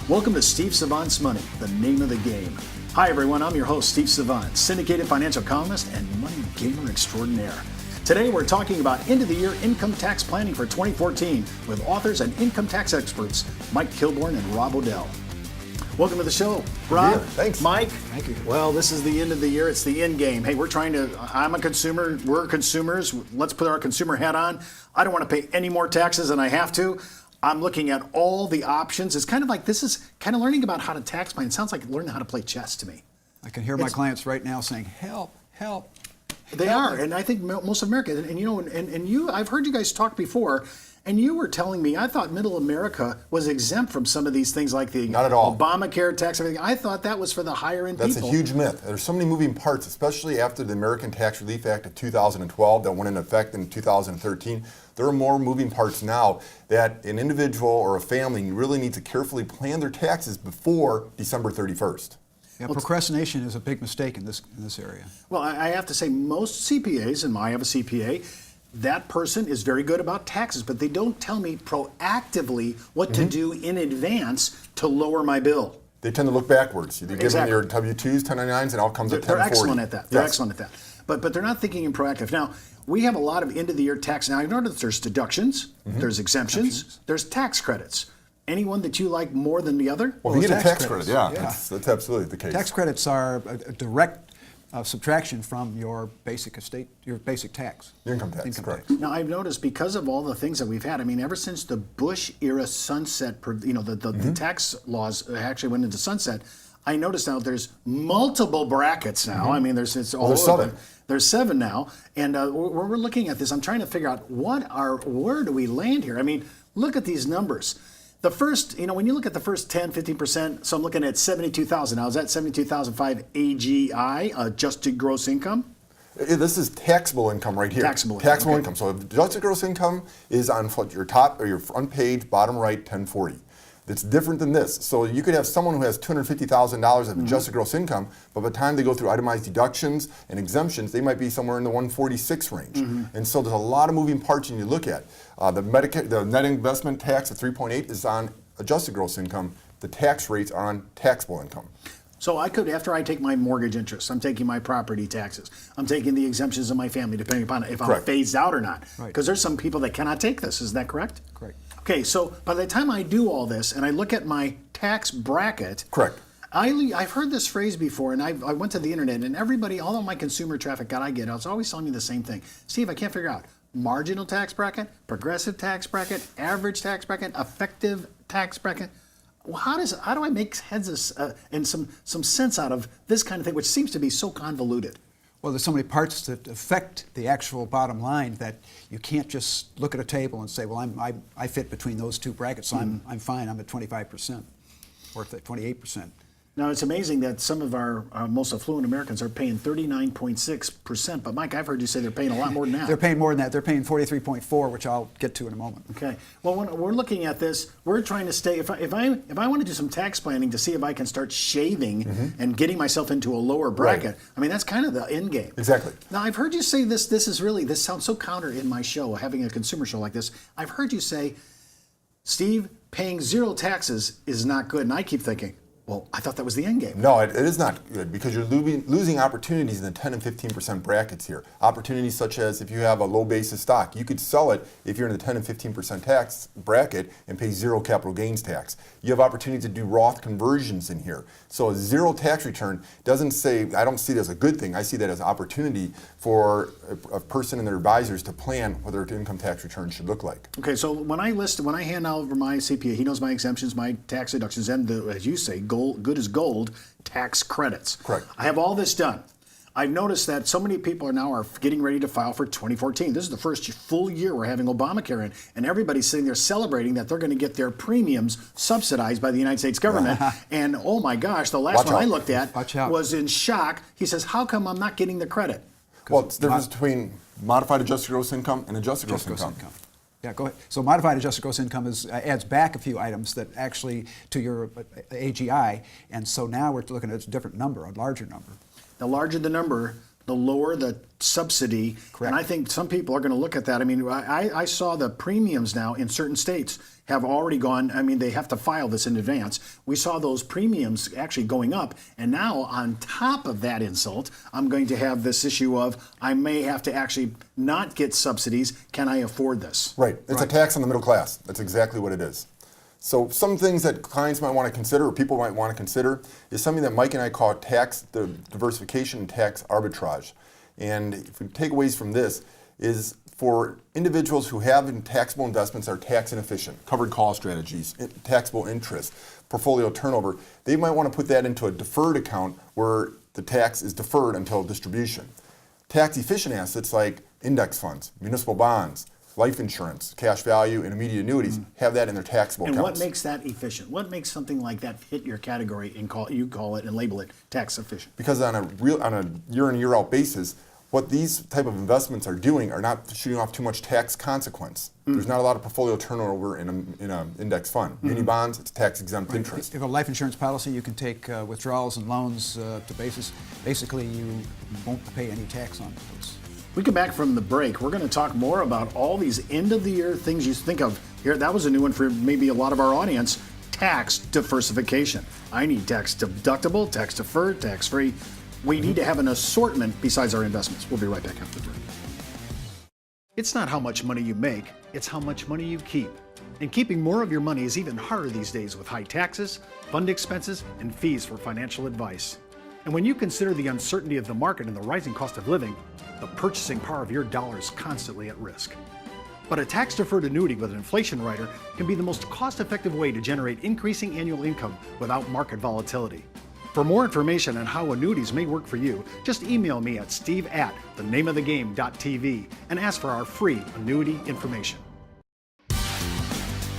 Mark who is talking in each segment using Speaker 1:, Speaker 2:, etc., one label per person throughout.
Speaker 1: Welcome to Steve Savant's Money, the name of the game. Hi everyone, I'm your host, Steve Savant, syndicated financial columnist and money gamer extraordinaire. Today we're talking about end-of-the-year income tax planning for 2014 with authors and income tax experts Mike Kilborn and Rob O'Dell. Welcome to the show, Rob.
Speaker 2: Yeah, thanks.
Speaker 1: Mike.
Speaker 2: Thank you.
Speaker 1: Well, this is the end of the year. It's the end game. Hey, I'm a consumer. We're consumers. Let's put our consumer hat on. I don't want to pay any more taxes than I have to. I'm looking at all the options. It's kind of like this is kind of learning about how to tax plan. It sounds like learning how to play chess to me.
Speaker 3: I can hear my clients right now saying, help, help.
Speaker 1: They are, and I think most of America, and you know, and you, I've heard you guys talk before, and you were telling me, I thought middle America was exempt from some of these things like the
Speaker 2: Not at all.
Speaker 1: Obamacare tax, everything. I thought that was for the higher end people.
Speaker 2: That's a huge myth. There's so many moving parts, especially after the American Tax Relief Act of 2012 that went into effect in 2013. There are more moving parts now that an individual or a family really needs to carefully plan their taxes before December 31st.
Speaker 3: Yeah, procrastination is a big mistake in this area.
Speaker 1: Well, I have to say most CPAs, and I have a CPA, that person is very good about taxes, but they don't tell me proactively what to do in advance to lower my bill.
Speaker 2: They tend to look backwards. You give them your W-2s, 1099s, and out comes a 1040.
Speaker 1: They're excellent at that. They're
Speaker 2: Yes.
Speaker 1: excellent at that. But they're not thinking in proactive. Now, we have a lot of end-of-the-year tax. Now, I've noticed there's deductions, there's exemptions, there's tax credits. Anyone that you like more than the other?
Speaker 2: Well, if you get a tax
Speaker 3: credits.
Speaker 2: credit, yeah. That's absolutely the case.
Speaker 3: Tax credits are a direct subtraction from your basic estate, your basic tax.
Speaker 2: Your income tax, correct.
Speaker 1: Now, I've noticed because of all the things that we've had, I mean, ever since the Bush era sunset, the tax laws actually went into sunset, I noticed now there's multiple brackets now. I mean, there's
Speaker 2: there's 7.
Speaker 1: There's 7 now, and we're looking at this. I'm trying to figure out where do we land here? I mean, look at these numbers. The first, when you look at the first 10, 15%, so I'm looking at 72,000. Now, is that 72,005 AGI, adjusted gross income?
Speaker 2: This is taxable income right here.
Speaker 1: Taxable
Speaker 2: income. So adjusted gross income is on your top or your front page, bottom right, 1040. It's different than this. So you could have someone who has $250,000 of adjusted gross income, but by the time they go through itemized deductions and exemptions, they might be somewhere in the 146 range. And so there's a lot of moving parts when you look at. The net investment tax of 3.8 is on adjusted gross income. The tax rates are on taxable income.
Speaker 1: So I could, after I take my mortgage interest, I'm taking my property taxes, I'm taking the exemptions of my family, depending upon if I'm phased out or not. Because there's some people that cannot take this. Is that correct?
Speaker 3: Correct.
Speaker 1: Okay, so by the time I do all this and I look at my tax bracket,
Speaker 2: Correct.
Speaker 1: I've heard this phrase before, and I went to the internet, and everybody, all of my consumer traffic I get, I was always telling me the same thing. Steve, I can't figure out marginal tax bracket, progressive tax bracket, average tax bracket, effective tax bracket. Well, how do I make heads and some sense out of this kind of thing, which seems to be so convoluted?
Speaker 3: Well, there's so many parts that affect the actual bottom line that you can't just look at a table and say, well, I fit between those two brackets, so I'm fine. I'm at 25% or 28%.
Speaker 1: Now, it's amazing that some of our most affluent Americans are paying 39.6%, but Mike, I've heard you say they're paying a lot more than that.
Speaker 3: They're paying more than that. They're paying 43.4, which I'll get to in a moment.
Speaker 1: Okay. Well, when we're looking at this, we're trying to stay. If I want to do some tax planning to see if I can start shaving and getting myself into a lower bracket, I mean, that's kind of the end game.
Speaker 2: Exactly.
Speaker 1: Now, I've heard you say this. This sounds so counter in my show, having a consumer show like this. I've heard you say, Steve, paying zero taxes is not good, and I keep thinking, well, I thought that was the end game.
Speaker 2: No, it is not good because you're losing opportunities in the 10 and 15% brackets here. Opportunities such as if you have a low basis stock, you could sell it if you're in the 10 and 15% tax bracket and pay zero capital gains tax. You have opportunities to do Roth conversions in here. So a zero tax return doesn't say, I don't see it as a good thing. I see that as an opportunity for a person and their advisors to plan what their income tax return should look like.
Speaker 1: Okay, so when I hand over my CPA, he knows my exemptions, my tax deductions, and as you say, good as gold tax credits.
Speaker 2: Correct.
Speaker 1: I have all this done. I've noticed that so many people are getting ready to file for 2014. This is the first full year we're having Obamacare in, and everybody's sitting there celebrating that they're going to get their premiums subsidized by the United States government. And oh my gosh, the last one I looked at was in shock. He says, how come I'm not getting the credit?
Speaker 2: Well, it's the difference between modified adjusted gross income and adjusted gross income.
Speaker 3: Yeah, go ahead. So modified adjusted gross income adds back a few items that actually to your AGI, and so now we're looking at a different number, a larger number.
Speaker 1: The larger the number, the lower the subsidy.
Speaker 3: Correct.
Speaker 1: And I think some people are going to look at that. I mean, I saw the premiums now in certain states have already gone. I mean, they have to file this in advance. We saw those premiums actually going up. And now on top of that insult, I'm going to have this issue of I may have to actually not get subsidies. Can I afford this?
Speaker 2: Right. It's a tax on the middle class. That's exactly what it is. So some things that clients might want to consider, or people might want to consider, is something that Mike and I call tax diversification and tax arbitrage. And if we takeaways from this is for individuals who have taxable investments that are tax inefficient, covered call strategies, taxable interest, portfolio turnover, they might want to put that into a deferred account where the tax is deferred until distribution. Tax efficient assets like index funds, municipal bonds, life insurance, cash value, and immediate annuities have that in their taxable
Speaker 1: And
Speaker 2: accounts.
Speaker 1: what makes that efficient? What makes something like that hit your category and you call it and label it tax efficient?
Speaker 2: Because on a year in, year out basis, what these type of investments are doing are not shooting off too much tax consequence. There's not a lot of portfolio turnover in an index fund. Muni bonds, it's tax exempt interest.
Speaker 3: If you have a life insurance policy, you can take withdrawals and loans to basis. Basically, you won't pay any tax on those.
Speaker 1: We come back from the break. We're going to talk more about all these end of the year things you think of. Here, that was a new one for maybe a lot of our audience. Tax diversification. I need tax deductible, tax deferred, tax free. We need to have an assortment besides our investments. We'll be right back after the break. It's not how much money you make, it's how much money you keep. And keeping more of your money is even harder these days with high taxes, fund expenses, and fees for financial advice. And when you consider the uncertainty of the market and the rising cost of living, the purchasing power of your dollar is constantly at risk. But a tax-deferred annuity with an inflation rider can be the most cost-effective way to generate increasing annual income without market volatility. For more information on how annuities may work for you, just email me at steve@thenameofthegame.tv and ask for our free annuity information.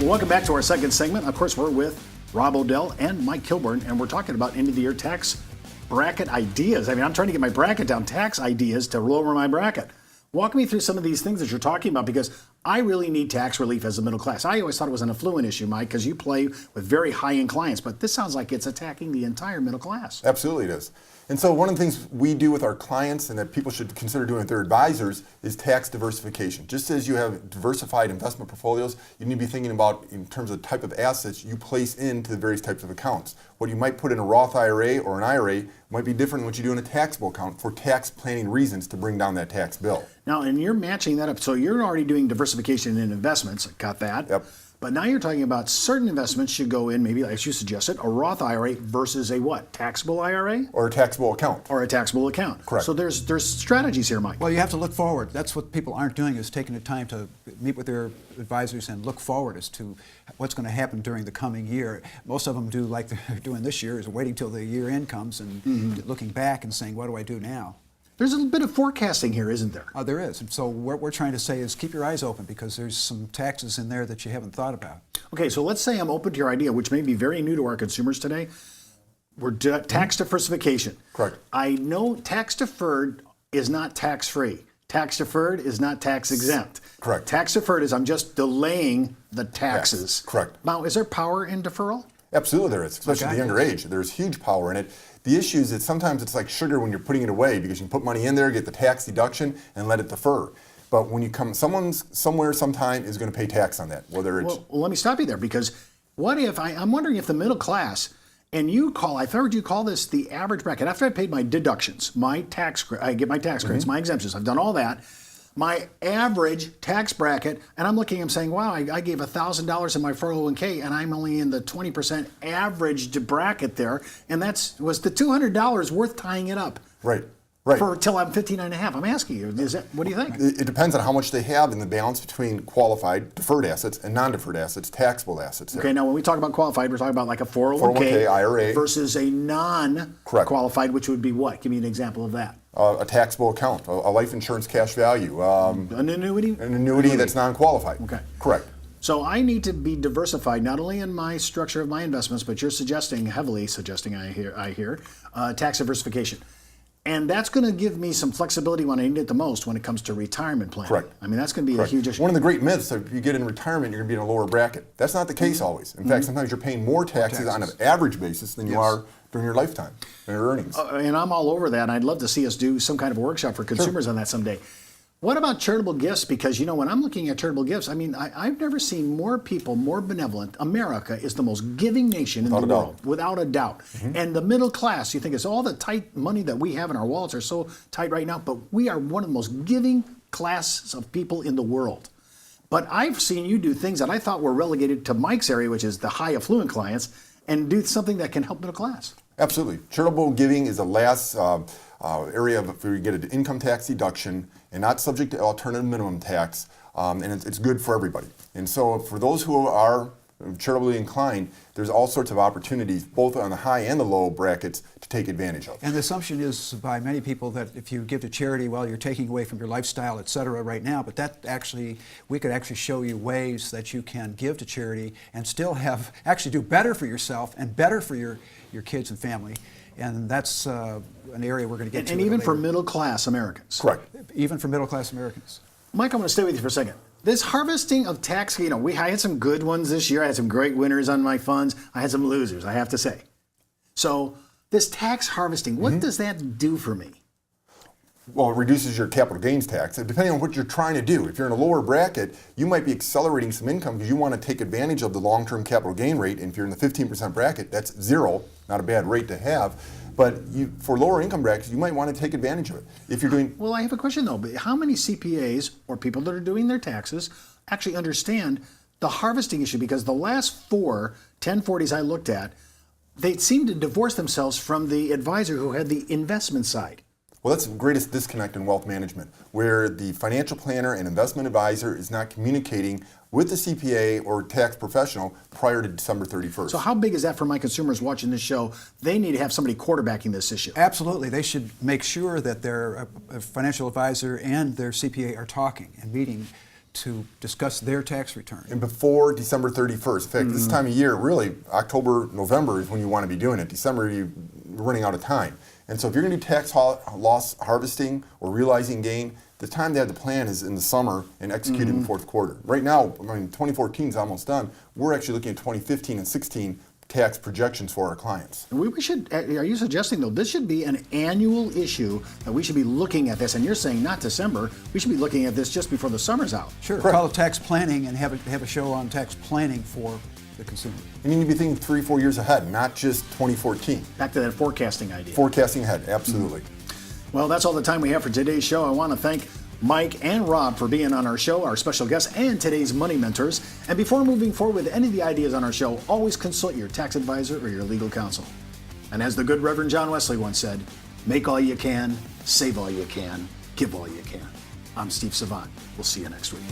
Speaker 1: Well, welcome back to our second segment. Of course, we're with Rob Odell and Mike Kilburn, and we're talking about end-of-the-year tax bracket ideas. I mean, I'm trying to get my bracket down, tax ideas to lower my bracket. Walk me through some of these things that you're talking about, because I really need tax relief as a middle class. I always thought it was an affluent issue, Mike, because you play with very high-end clients, but this sounds like it's attacking the entire middle class.
Speaker 2: Absolutely it is. And so one of the things we do with our clients and that people should consider doing with their advisors is tax diversification. Just as you have diversified investment portfolios, you need to be thinking about in terms of the type of assets you place into the various types of accounts. What you might put in a Roth IRA or an IRA might be different than what you do in a taxable account for tax planning reasons to bring down that tax bill.
Speaker 1: Now, and you're matching that up. So you're already doing diversification in investments. Got that.
Speaker 2: Yep.
Speaker 1: But now you're talking about certain investments should go in, maybe as you suggested, a Roth IRA versus a what? Taxable IRA?
Speaker 2: Or a taxable account.
Speaker 1: Or a taxable account.
Speaker 2: Correct.
Speaker 1: So there's strategies here, Mike.
Speaker 3: Well, you have to look forward. That's what people aren't doing, is taking the time to meet with their advisors and look forward as to what's going to happen during the coming year. Most of them do like they're doing this year, is waiting till the year end comes and looking back and saying, what do I do now?
Speaker 1: There's a bit of forecasting here, isn't there?
Speaker 3: There is. And so what we're trying to say is keep your eyes open, because there's some taxes in there that you haven't thought about.
Speaker 1: Okay, so let's say I'm open to your idea, which may be very new to our consumers today. We're tax diversification.
Speaker 2: Correct.
Speaker 1: I know tax deferred is not tax free. Tax deferred is not tax exempt.
Speaker 2: Correct.
Speaker 1: Tax deferred is I'm just delaying the taxes.
Speaker 2: Yes, correct.
Speaker 1: Now, is there power in deferral?
Speaker 2: Absolutely there is, especially at the younger age. There's huge power in it. The issue is that sometimes it's like sugar when you're putting it away, because you can put money in there, get the tax deduction, and let it defer. But when you come, someone's somewhere sometime is going to pay tax on that, whether it's...
Speaker 1: Well, let me stop you there, because what if, I'm wondering if the middle class, and you call, I've heard you call this the average bracket. After I paid my deductions, I get my tax credits, my exemptions, I've done all that. My average tax bracket, and I'm looking, I'm saying, wow, I gave $1,000 in my 401k, and I'm only in the 20% average bracket there, and was the $200 worth tying it up?
Speaker 2: Right. Right.
Speaker 1: Till I'm 59 and a half. I'm asking you, what do you think?
Speaker 2: It depends on how much they have in the balance between qualified, deferred assets, and non-deferred assets, taxable assets.
Speaker 1: Okay, now when we talk about qualified, we're talking about like a 401k
Speaker 2: IRA
Speaker 1: versus a non-qualified, which would be what? Give me an example of that.
Speaker 2: A taxable account, a life insurance cash value.
Speaker 1: An annuity?
Speaker 2: An annuity that's non-qualified.
Speaker 1: Okay.
Speaker 2: Correct.
Speaker 1: So I need to be diversified not only in my structure of my investments, but you're heavily suggesting, I hear, tax diversification. And that's going to give me some flexibility when I need it the most when it comes to retirement planning.
Speaker 2: Correct.
Speaker 1: I mean, that's going to be a huge issue.
Speaker 2: One of the great myths, if you get in retirement, you're going to be in a lower bracket. That's not the case always. In fact, sometimes you're paying more taxes on an average basis than you are during your lifetime and your earnings.
Speaker 1: And I'm all over that. And I'd love to see us do some kind of workshop for consumers on that someday. What about charitable gifts? Because, when I'm looking at charitable gifts, I've never seen more people, more benevolent. America is the most giving nation in the world, without a doubt. And the middle class, you think it's all the tight money that we have in our wallets are so tight right now, but we are one of the most giving classes of people in the world. But I've seen you do things that I thought were relegated to Mike's area, which is the high affluent clients, and do something that can help middle class.
Speaker 2: Absolutely. Charitable giving is the last area where you get an income tax deduction and not subject to alternative minimum tax, and it's good for everybody. And so for those who are charitably inclined, there's all sorts of opportunities, both on the high and the low brackets, to take advantage of.
Speaker 3: And the assumption is by many people that if you give to charity, well, you're taking away from your lifestyle, et cetera, right now. But we could actually show you ways that you can give to charity and still actually do better for yourself and better for your kids and family. And that's an area we're going to get to.
Speaker 1: And even for middle class Americans.
Speaker 2: Correct.
Speaker 3: Even for middle class Americans.
Speaker 1: Mike, I'm going to stay with you for a second. This harvesting of tax, I had some good ones this year. I had some great winners on my funds. I had some losers, I have to say. So this tax harvesting, what does that do for me?
Speaker 2: Well, it reduces your capital gains tax. Depending on what you're trying to do. If you're in a lower bracket, you might be accelerating some income because you want to take advantage of the long-term capital gain rate. And if you're in the 15% bracket, that's zero, not a bad rate to have. But for lower income brackets, you might want to take advantage of it. If you're doing...
Speaker 1: Well, I have a question though. How many CPAs or people that are doing their taxes actually understand the harvesting issue? Because the last 4 1040s I looked at, they seemed to divorce themselves from the advisor who had the investment side.
Speaker 2: Well, that's the greatest disconnect in wealth management, where the financial planner and investment advisor is not communicating with the CPA or tax professional prior to December 31st.
Speaker 1: So how big is that for my consumers watching this show? They need to have somebody quarterbacking this issue.
Speaker 3: Absolutely. They should make sure that their financial advisor and their CPA are talking and meeting to discuss their tax return.
Speaker 2: And before December 31st. In fact, this time of year, really, October, November is when you want to be doing it. December, you're running out of time. And so if you're going to do tax loss harvesting or realizing gain, the time to have the plan is in the summer and execute in the fourth quarter. Right now, 2014 is almost done. We're actually looking at 2015 and 16 tax projections for our clients.
Speaker 1: We should. Are you suggesting though this should be an annual issue that we should be looking at this? And you're saying not December. We should be looking at this just before the summer's out.
Speaker 3: Sure. Correct. Call it tax planning and have a show on tax planning for the consumer.
Speaker 2: You need to be thinking 3-4 years ahead, not just 2014.
Speaker 1: Back to that forecasting idea.
Speaker 2: Forecasting ahead, absolutely.
Speaker 1: Well, that's all the time we have for today's show. I want to thank Mike and Rob for being on our show, our special guests, and today's money mentors. And before moving forward with any of the ideas on our show, always consult your tax advisor or your legal counsel. And as the good Reverend John Wesley once said, make all you can, save all you can, give all you can. I'm Steve Savant. We'll see you next week.